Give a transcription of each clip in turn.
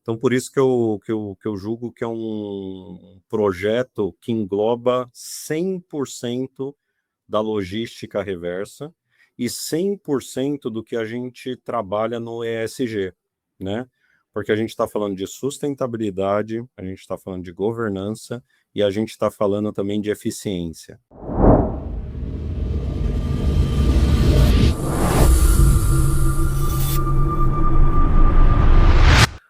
Então, por isso que eu julgo que é um projeto que engloba 100% da logística reversa e 100% do que a gente trabalha no ESG, né? Porque a gente está falando de sustentabilidade, a gente está falando de governança e a gente está falando também de eficiência.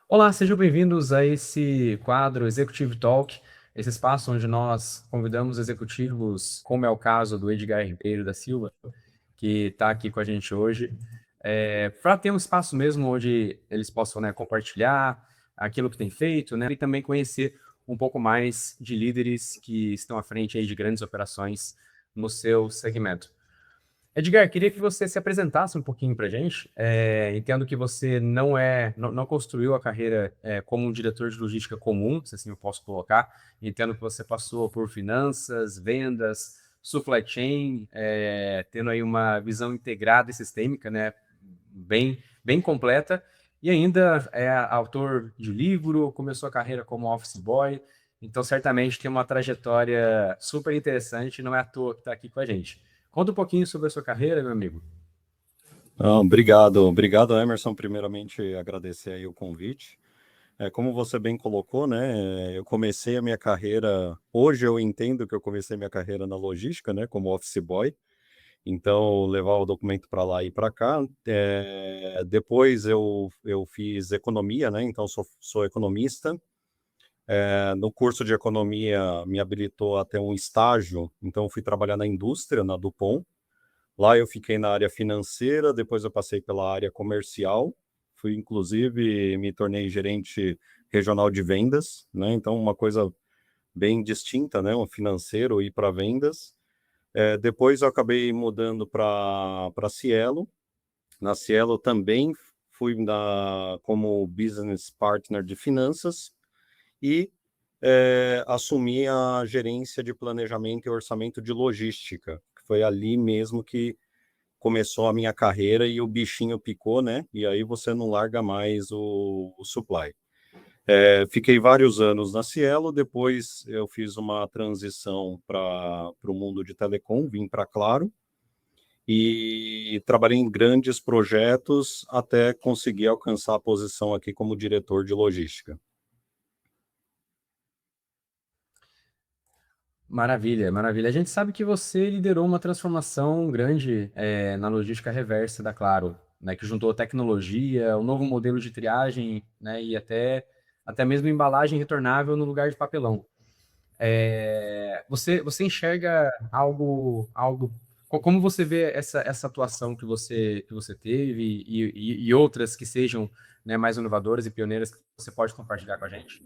Olá, sejam bem-vindos a esse quadro Executive Talk, esse espaço onde nós convidamos executivos, como é o caso do Edgar Ribeiro da Silva, que está aqui com a gente hoje, para ter um espaço mesmo onde eles possam, né, compartilhar aquilo que tem feito, né, e também conhecer um pouco mais de líderes que estão à frente aí de grandes operações no seu segmento. Edgar, queria que você se apresentasse um pouquinho para a gente. Entendo que você não construiu a carreira como um diretor de logística comum, se assim eu posso colocar. Entendo que você passou por finanças, vendas, supply chain, tendo aí uma visão integrada e sistêmica, né, bem completa. E ainda é autor de livro, começou a carreira como office boy. Então, certamente tem uma trajetória super interessante, não é à toa que está aqui com a gente. Conta um pouquinho sobre a sua carreira, meu amigo. Obrigado, Emerson. Primeiramente, agradecer aí o convite. Como você bem colocou, né? Eu comecei a minha carreira. Hoje eu entendo que eu comecei minha carreira na logística, né? Como office boy. Então, levar o documento para lá e para cá. Depois eu fiz economia, né? Então, sou economista. No curso de economia, me habilitou até um estágio. Então, fui trabalhar na indústria, na Dupont. Lá eu fiquei na área financeira, depois eu passei pela área comercial, fui inclusive, me tornei gerente regional de vendas, né? Então uma coisa bem distinta, né? Um financeiro ir para vendas. Depois eu acabei mudando para Cielo. Na Cielo também fui como business partner de finanças e assumi a gerência de planejamento e orçamento de logística, que foi ali mesmo que começou a minha carreira e o bichinho picou, né? E aí você não larga mais o supply. Fiquei vários anos na Cielo, depois eu fiz uma transição para o mundo de telecom, vim para Claro e trabalhei em grandes projetos até conseguir alcançar a posição aqui como diretor de logística. Maravilha, maravilha. A gente sabe que você liderou uma transformação grande na logística reversa da Claro, né, que juntou tecnologia, um novo modelo de triagem, né, e até mesmo embalagem retornável no lugar de papelão. Você enxerga como você vê essa atuação que você teve e outras que sejam, né, mais inovadoras e pioneiras que você pode compartilhar com a gente?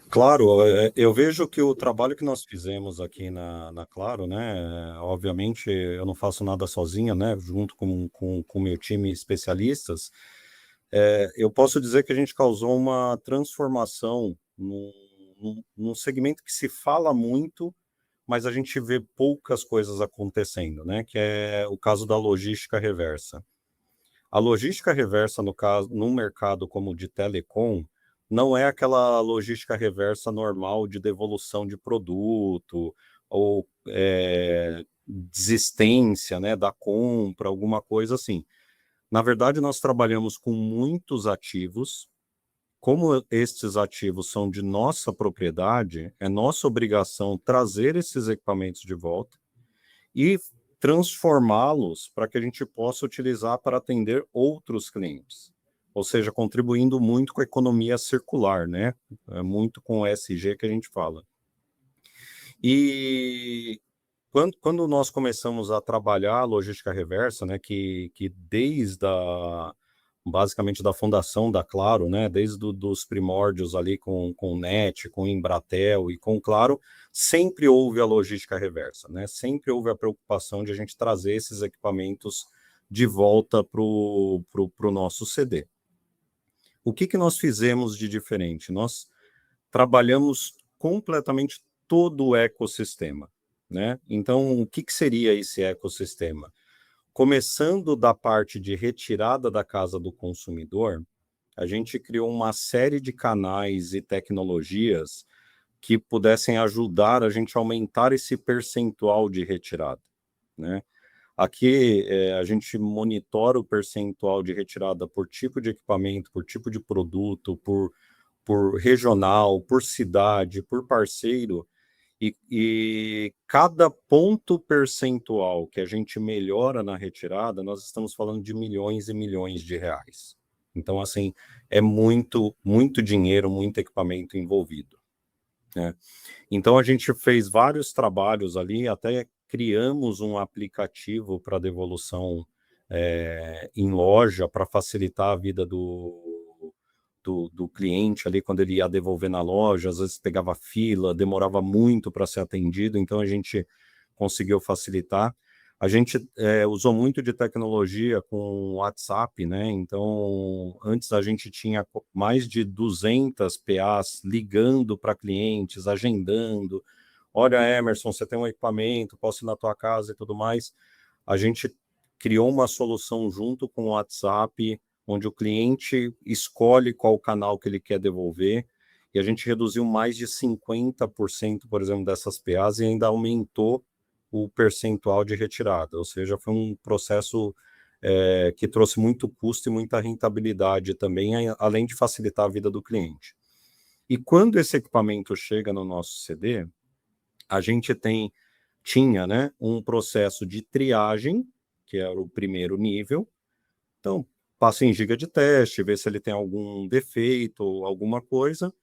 Claro, eu vejo que o trabalho que nós fizemos aqui na Claro, né, obviamente eu não faço nada sozinho, né, junto com o meu time de especialistas, eu posso dizer que a gente causou uma transformação num segmento que se fala muito, mas a gente vê poucas coisas acontecendo, né, que é o caso da logística reversa. A logística reversa, no caso, num mercado como o de telecom, não é aquela logística reversa normal de devolução de produto ou desistência, né, da compra, alguma coisa assim. Na verdade, nós trabalhamos com muitos ativos. Como estes ativos são de nossa propriedade, é nossa obrigação trazer esses equipamentos de volta e transformá-los para que a gente possa utilizar para atender outros clientes. Ou seja, contribuindo muito com a economia circular, né? Muito com o ESG que a gente fala. E quando nós começamos a trabalhar a logística reversa, né, que desde basicamente da fundação da Claro, né, desde dos primórdios ali com o NET, com o Embratel e com o Claro, sempre houve a logística reversa, né, sempre houve a preocupação de a gente trazer esses equipamentos de volta para o nosso CD. O que nós fizemos de diferente? Nós trabalhamos completamente todo o ecossistema, né? Então, o que seria esse ecossistema? Começando da parte de retirada da casa do consumidor, a gente criou uma série de canais e tecnologias que pudessem ajudar a gente a aumentar esse percentual de retirada, né? Aqui, a gente monitora o percentual de retirada por tipo de equipamento, por tipo de produto, por regional, por cidade, por parceiro, e cada ponto percentual que a gente melhora na retirada, nós estamos falando de milhões e milhões de reais. Então, assim, é muito, muito dinheiro, muito equipamento envolvido, né? Então, a gente fez vários trabalhos ali, até criamos um aplicativo para devolução em loja, para facilitar a vida do cliente ali, quando ele ia devolver na loja, às vezes pegava fila, demorava muito para ser atendido, então a gente conseguiu facilitar. A gente usou muito de tecnologia com o WhatsApp, né? Então, antes a gente tinha mais de 200 PAs ligando para clientes, agendando. Olha, Emerson, você tem um equipamento, posso ir na tua casa e tudo mais. A gente criou uma solução junto com o WhatsApp, onde o cliente escolhe qual canal que ele quer devolver, e a gente reduziu mais de 50%, por exemplo, dessas PAs e ainda aumentou o percentual de retirada, ou seja, foi um processo que trouxe muito custo e muita rentabilidade também, além de facilitar a vida do cliente. E quando esse equipamento chega no nosso CD, a gente tinha, né, um processo de triagem, que era o primeiro nível. Então, passa em giga de teste, vê se ele tem algum defeito ou alguma coisa.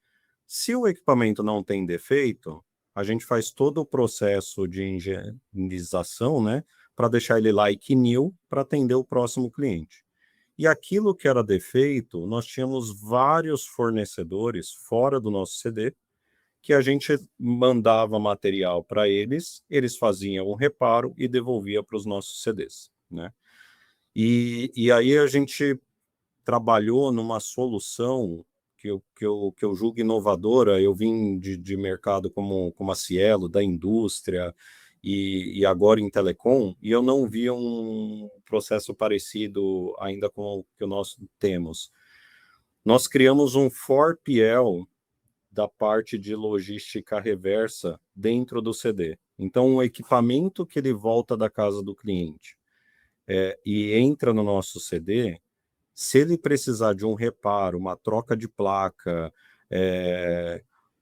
Se o equipamento não tem defeito, a gente faz todo o processo de higienização, né, para deixar ele like new para atender o próximo cliente. E aquilo que era defeito, nós tínhamos vários fornecedores fora do nosso CD que a gente mandava material para eles, eles faziam o reparo e devolvia para os nossos CDs, né? E aí a gente trabalhou numa solução que eu julgo inovadora. Eu vim de mercado como a Cielo, da indústria, e agora em telecom, e eu não via um processo parecido ainda com o que nós temos. Nós criamos um 4PL da parte de logística reversa dentro do CD. Então, o equipamento que ele volta da casa do cliente e entra no nosso CD, se ele precisar de um reparo, uma troca de placa,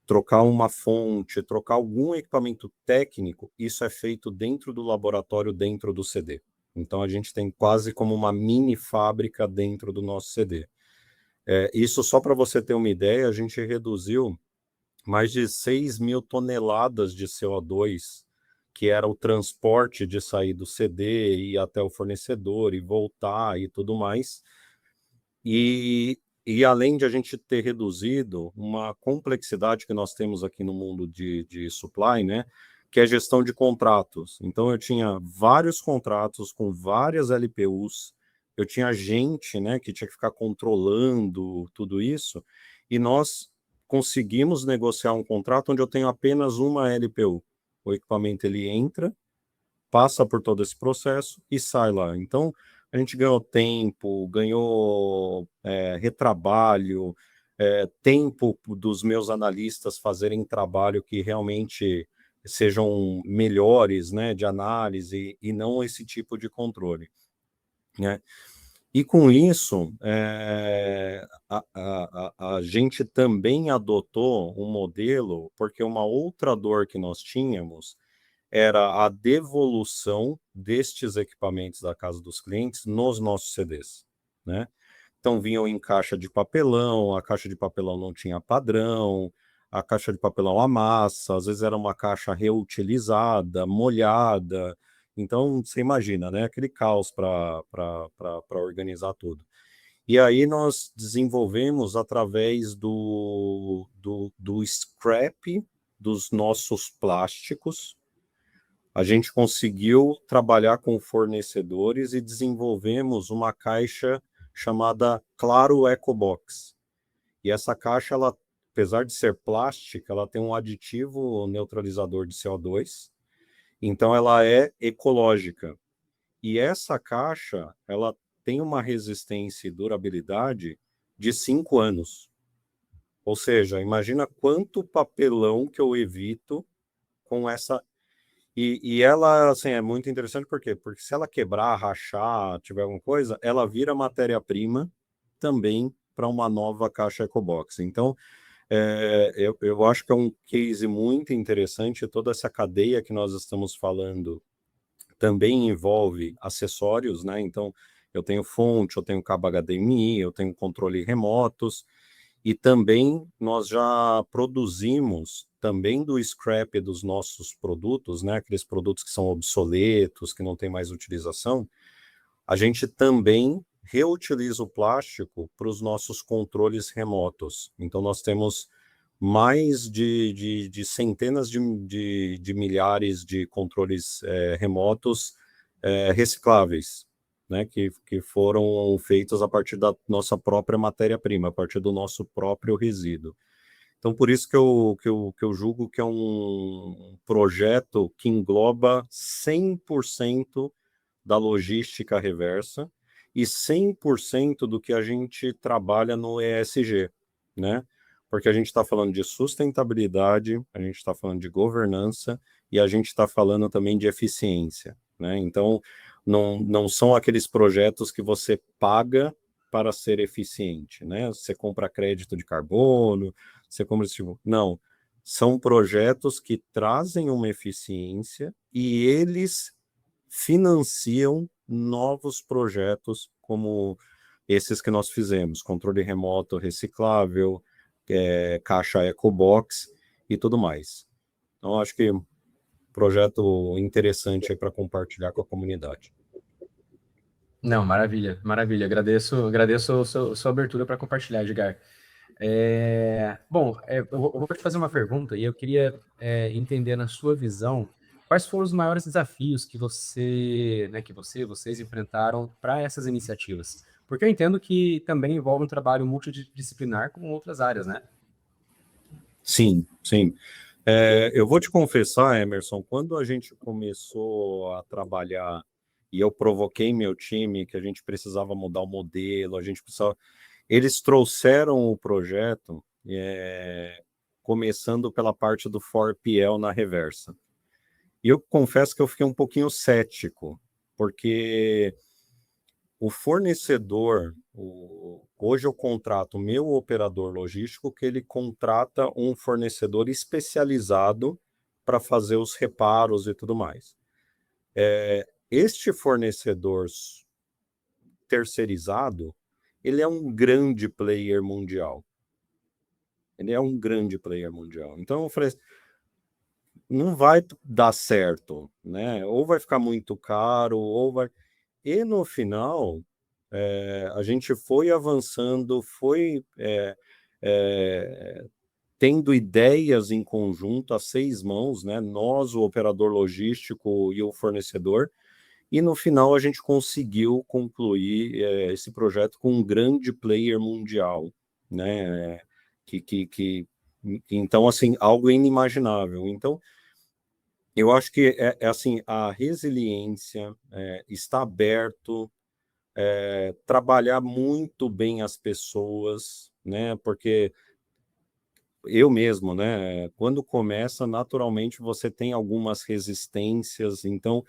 trocar uma fonte, trocar algum equipamento técnico, isso é feito dentro do laboratório, dentro do CD. Então, a gente tem quase como uma mini fábrica dentro do nosso CD. Isso só para você ter uma ideia, a gente reduziu mais de 6 mil toneladas de CO2, que era o transporte de sair do CD, ir até o fornecedor e voltar e tudo mais. E além de a gente ter reduzido uma complexidade que nós temos aqui no mundo de supply, né, que é gestão de contratos. Então, eu tinha vários contratos com várias LPUs, eu tinha gente, né, que tinha que ficar controlando tudo isso, e nós conseguimos negociar um contrato onde eu tenho apenas uma LPU. O equipamento ele entra, passa por todo esse processo e sai lá. Então, a gente ganhou tempo, ganhou retrabalho, tempo dos meus analistas fazerem trabalho que realmente sejam melhores, né, de análise e não esse tipo de controle, né? E com isso, a gente também adotou um modelo, porque uma outra dor que nós tínhamos era a devolução destes equipamentos da casa dos clientes nos nossos CDs, né? Então vinham em caixa de papelão, a caixa de papelão não tinha padrão, a caixa de papelão amassa, às vezes era uma caixa reutilizada, molhada. Então você imagina, né? Aquele caos para organizar tudo. E aí nós desenvolvemos através do scrap dos nossos plásticos, a gente conseguiu trabalhar com fornecedores e desenvolvemos uma caixa chamada Claro EcoBox. E essa caixa, ela, apesar de ser plástica, ela tem um aditivo neutralizador de CO2, então ela é ecológica. E essa caixa, ela tem uma resistência e durabilidade de 5 anos. Ou seja, imagina quanto papelão que eu evito com essa... E ela, assim, é muito interessante, por quê? Porque se ela quebrar, rachar, tiver alguma coisa, ela vira matéria-prima também para uma nova caixa EcoBox. Então, eu acho que é um case muito interessante. Toda essa cadeia que nós estamos falando também envolve acessórios, né? Então, eu tenho fonte, eu tenho cabo HDMI, eu tenho controle remotos, e também nós já produzimos também do scrap dos nossos produtos, né? Aqueles produtos que são obsoletos, que não tem mais utilização, a gente também reutiliza o plástico para os nossos controles remotos. Então, nós temos mais de centenas de milhares de controles remotos recicláveis, né, que foram feitos a partir da nossa própria matéria-prima, a partir do nosso próprio resíduo. Então, por isso que eu julgo que é um projeto que engloba 100% da logística reversa e 100% do que a gente trabalha no ESG, né? Porque a gente está falando de sustentabilidade, a gente está falando de governança e a gente está falando também de eficiência, né? Então, não são aqueles projetos que você paga para ser eficiente, né? Você compra crédito de carbono, você compra esse tipo... Não, são projetos que trazem uma eficiência e eles financiam novos projetos como esses que nós fizemos, controle remoto reciclável, caixa EcoBox e tudo mais. Então, acho que projeto interessante para compartilhar com a comunidade. Não, maravilha, maravilha. Agradeço sua abertura para compartilhar, Edgar. Bom, eu vou te fazer uma pergunta e eu queria entender na sua visão quais foram os maiores desafios que vocês enfrentaram para essas iniciativas. Porque eu entendo que também envolve um trabalho multidisciplinar com outras áreas, né? Sim, sim. Eu vou te confessar, Emerson, quando a gente começou a trabalhar e eu provoquei meu time que a gente precisava mudar o modelo, a gente precisava... Eles trouxeram o projeto começando pela parte do 4PL na reversa. E eu confesso que eu fiquei um pouquinho cético, porque o fornecedor, hoje eu contrato o meu operador logístico, que ele contrata um fornecedor especializado para fazer os reparos e tudo mais. Este fornecedor terceirizado, ele é um grande player mundial. Ele é um grande player mundial. Então eu falei, não vai dar certo, né? Ou vai ficar muito caro, ou vai... E no final, a gente foi avançando, foi tendo ideias em conjunto, a 6 mãos, né? Nós, o operador logístico e o fornecedor, e no final a gente conseguiu concluir esse projeto com um grande player mundial, né? Então, assim, algo inimaginável. Então, eu acho que assim, a resiliência, está aberto, trabalhar muito bem as pessoas, né? Porque eu mesmo, né? Quando começa, naturalmente você tem algumas resistências, então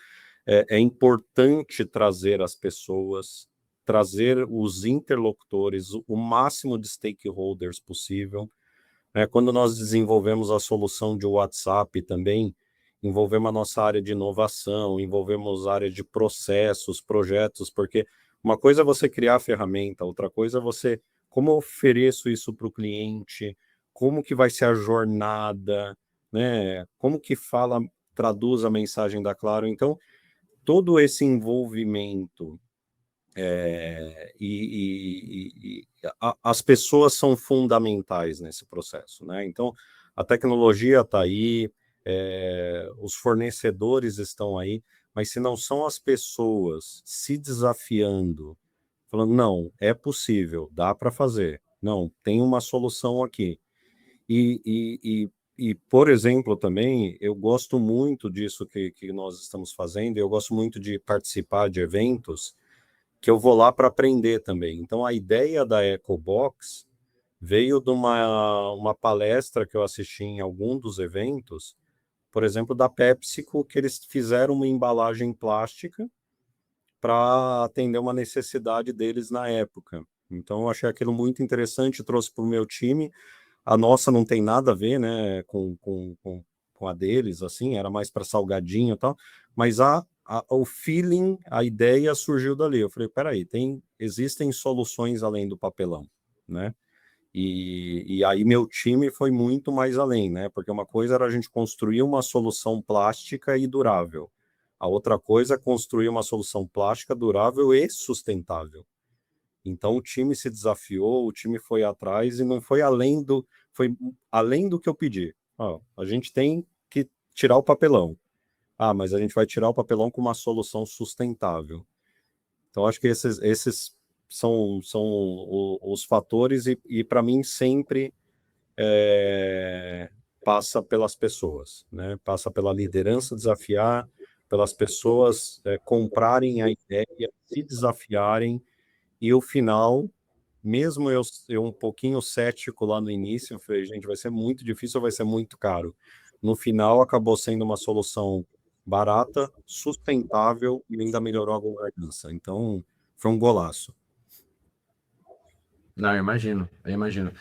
é importante trazer as pessoas, trazer os interlocutores, o máximo de stakeholders possível, né? Quando nós desenvolvemos a solução de WhatsApp também, envolvemos a nossa área de inovação, envolvemos a área de processos, projetos, porque uma coisa é você criar a ferramenta, outra coisa é você, como eu ofereço isso para o cliente, como que vai ser a jornada, né? Como que fala, traduz a mensagem da Claro. Então, todo esse envolvimento as pessoas são fundamentais nesse processo, né? Então, a tecnologia está aí, os fornecedores estão aí, mas se não são as pessoas se desafiando, falando, não, é possível, dá para fazer, não, tem uma solução aqui. Por exemplo, também, eu gosto muito disso que nós estamos fazendo, eu gosto muito de participar de eventos que eu vou lá para aprender também. Então, a ideia da EcoBox veio de uma palestra que eu assisti em algum dos eventos, por exemplo, da PepsiCo, que eles fizeram uma embalagem plástica para atender uma necessidade deles na época. Então, eu achei aquilo muito interessante, trouxe para o meu time. A nossa não tem nada a ver, né, com a deles, assim, era mais para salgadinho e tal, mas o feeling, a ideia surgiu dali. Eu falei, peraí, existem soluções além do papelão, né? E aí meu time foi muito mais além, né? Porque uma coisa era a gente construir uma solução plástica e durável. A outra coisa é construir uma solução plástica durável e sustentável. Então o time se desafiou, o time foi atrás e não foi além do que eu pedi. Ó, a gente tem que tirar o papelão. Ah, mas a gente vai tirar o papelão com uma solução sustentável. Então acho que esses são os fatores e para mim sempre é, passa pelas pessoas, né? Passa pela liderança desafiar, pelas pessoas comprarem a ideia, se desafiarem e o final, mesmo eu um pouquinho cético lá no início, eu falei, gente, vai ser muito difícil, vai ser muito caro. No final, acabou sendo uma solução barata, sustentável e ainda melhorou a governança. Então, foi um golaço. Não, eu imagino, eu imagino.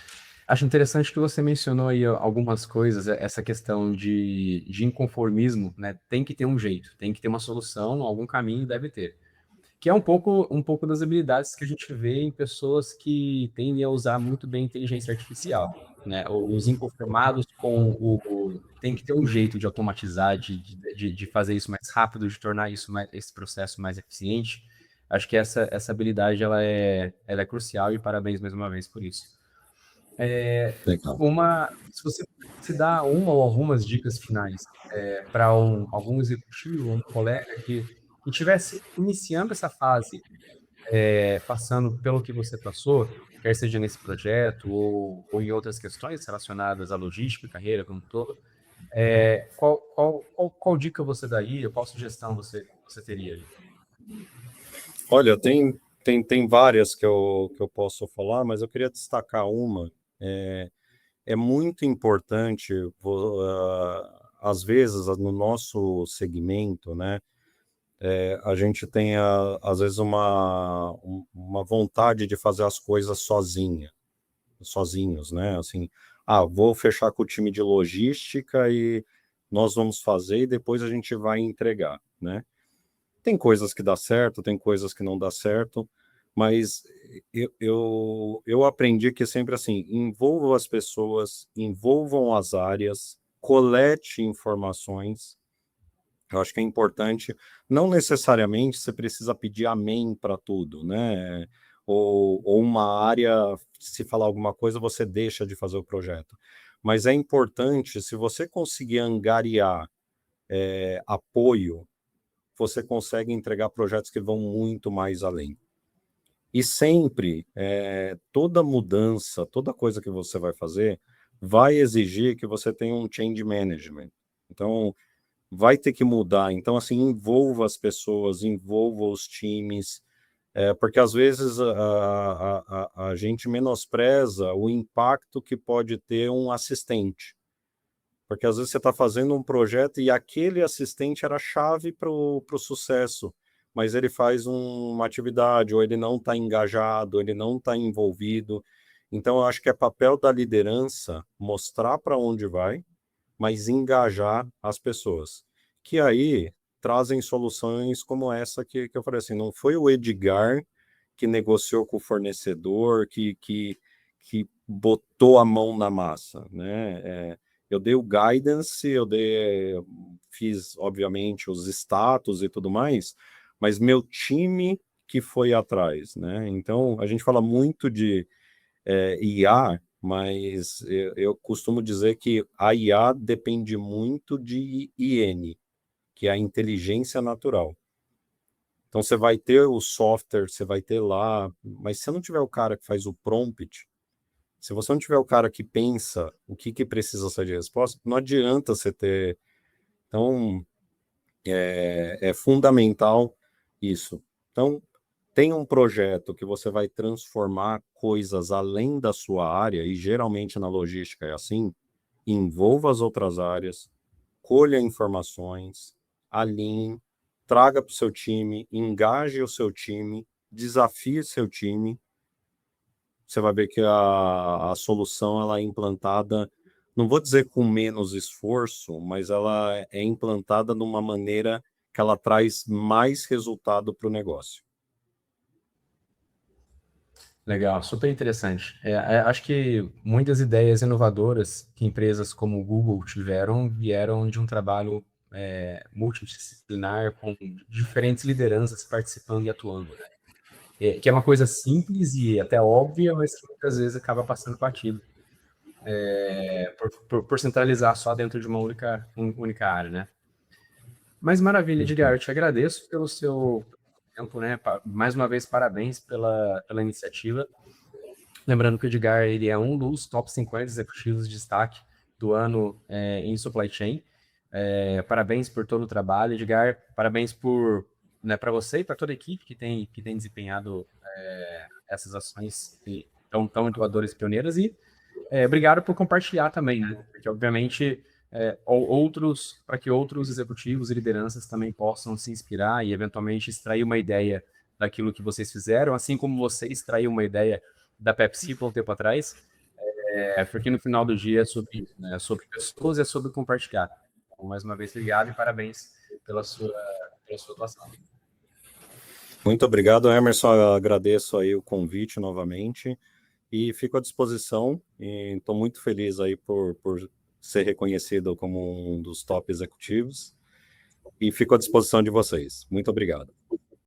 Acho interessante que você mencionou aí algumas coisas, essa questão de inconformismo, né? Tem que ter um jeito, tem que ter uma solução, algum caminho deve ter. Que é um pouco das habilidades que a gente vê em pessoas que tendem a usar muito bem a inteligência artificial, né? Os inconformados com tem que ter um jeito de automatizar, de fazer isso mais rápido, de tornar esse processo mais eficiente. Acho que essa habilidade ela é crucial e parabéns mais uma vez por isso. Legal. Se você se dá uma ou algumas dicas finais para algum executivo, um colega que estivesse iniciando essa fase, passando pelo que você passou, quer seja nesse projeto ou em outras questões relacionadas à logística, carreira como um todo, qual dica você daria, qual sugestão você teria ali? Olha, tem várias que eu posso falar, mas eu queria destacar uma. É muito importante, às vezes, no nosso segmento, né? A gente tem, às vezes, uma vontade de fazer as coisas sozinhos, né? Assim, vou fechar com o time de logística e nós vamos fazer e depois a gente vai entregar, né? Tem coisas que dá certo, tem coisas que não dá certo, mas eu aprendi que sempre assim, envolvam as pessoas, envolvam as áreas, colete informações. Eu acho que é importante, não necessariamente você precisa pedir amém para tudo, né? Ou uma área, se falar alguma coisa, você deixa de fazer o projeto. Mas é importante, se você conseguir angariar apoio, você consegue entregar projetos que vão muito mais além. E sempre, toda mudança, toda coisa que você vai fazer, vai exigir que você tenha um change management. Então, vai ter que mudar. Então, assim, envolva as pessoas, envolva os times, porque às vezes a gente menospreza o impacto que pode ter um assistente. Porque às vezes você está fazendo um projeto e aquele assistente era a chave para o sucesso, mas ele faz uma atividade, ou ele não está engajado, ele não está envolvido. Então, eu acho que é papel da liderança mostrar para onde vai, mas engajar as pessoas. Que aí trazem soluções como essa que eu falei assim, não foi o Edgar que negociou com o fornecedor, que botou a mão na massa, né? Eu dei o guidance, fiz, obviamente, os status e tudo mais, mas meu time que foi atrás, né? Então, a gente fala muito de IA, mas eu costumo dizer que a IA depende muito de IN, que é a inteligência natural. Então você vai ter o software, você vai ter lá, mas se não tiver o cara que faz o prompt, se você não tiver o cara que pensa o que precisa ser de resposta, não adianta você ter. Então é fundamental isso. Então tem um projeto que você vai transformar coisas além da sua área, e geralmente na logística é assim, envolva as outras áreas, colha informações, alinhe, traga para o seu time, engaje o seu time, desafie seu time. Você vai ver que a solução ela é implantada, não vou dizer com menos esforço, mas ela é implantada de uma maneira que ela traz mais resultado para o negócio. Legal, super interessante. Acho que muitas ideias inovadoras que empresas como o Google tiveram vieram de um trabalho multidisciplinar com diferentes lideranças participando e atuando, né? Que é uma coisa simples e até óbvia, mas que muitas vezes acaba passando batido, por centralizar só dentro de uma única área, né? Mas maravilha, Edgar, Uhum. eu te agradeço pelo seu tempo, né? Mais uma vez, parabéns pela iniciativa. Lembrando que o Edgar ele é um dos top 50 executivos de destaque do ano em supply chain. Parabéns por todo o trabalho, Edgar. Parabéns por, né, para você e para toda a equipe que tem desempenhado essas ações tão inovadoras e pioneiras. E obrigado por compartilhar também, né? Porque, obviamente, para que outros executivos e lideranças também possam se inspirar e, eventualmente, extrair uma ideia daquilo que vocês fizeram, assim como você extraiu uma ideia da Pepsi por um tempo atrás, porque no final do dia é sobre isso, né? É sobre pessoas e é sobre compartilhar. Então, mais uma vez, obrigado e parabéns pela sua atuação. Muito obrigado, Emerson. Eu agradeço aí o convite novamente e fico à disposição. E estou muito feliz aí por ser reconhecido como um dos top executivos e fico à disposição de vocês. Muito obrigado.